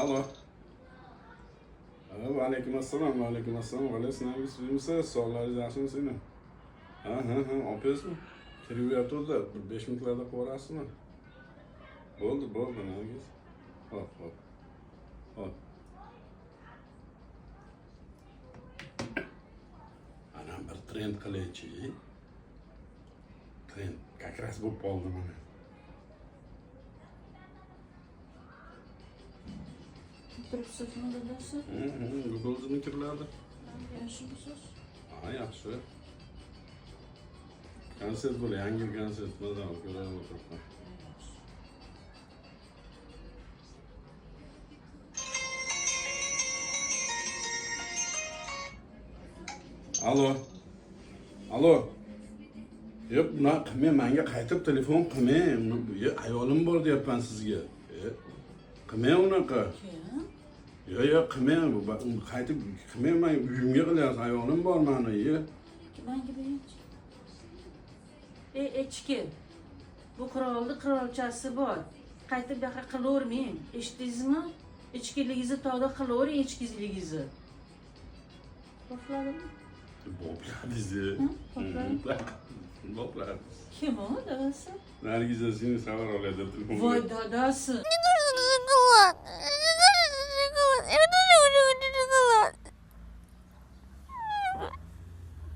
Alo. Aleyküm assalam, aleyküm assalam. Vallahi Nargis duymusiz? Sog'lig'ingiz yaxshimi sizning? Ha, opangizmi? Kirib yotuvdi. Bir 5 minutlarda qilib yuborasizmi? Bo'ldi, Nargis. Hop. Ana bir trend qilaychi. Trend. Как раз bo'lib qoldi mana. Turibsizmi dadasi? Google'ni kirladi. Yaxshimisiz? Ha, yaxshi. Konsert bo'l, yangi konsert bilan ko'rib o'tiribman. Alo. Yo'q, bunaqa qilmang, menga qaytib telefon qilmang. Ayolim bor deyapman sizga. Qilmang unaqa. Yo'q, qilmang. Qaytib qilmang, men uyimga qilyapsiz. Ayolim bor meni. Menga bering. Echki. Bu qirolni qirolchasi bor. Qaytib buyoqqa qilavermang. Eshitdingizmi? Echkiligingizni tog'da qilavering, echkizligingizni. Boshladimi? Boplar. Kim o dadasi? Nargiza seni sever oladi. Voy dadasi.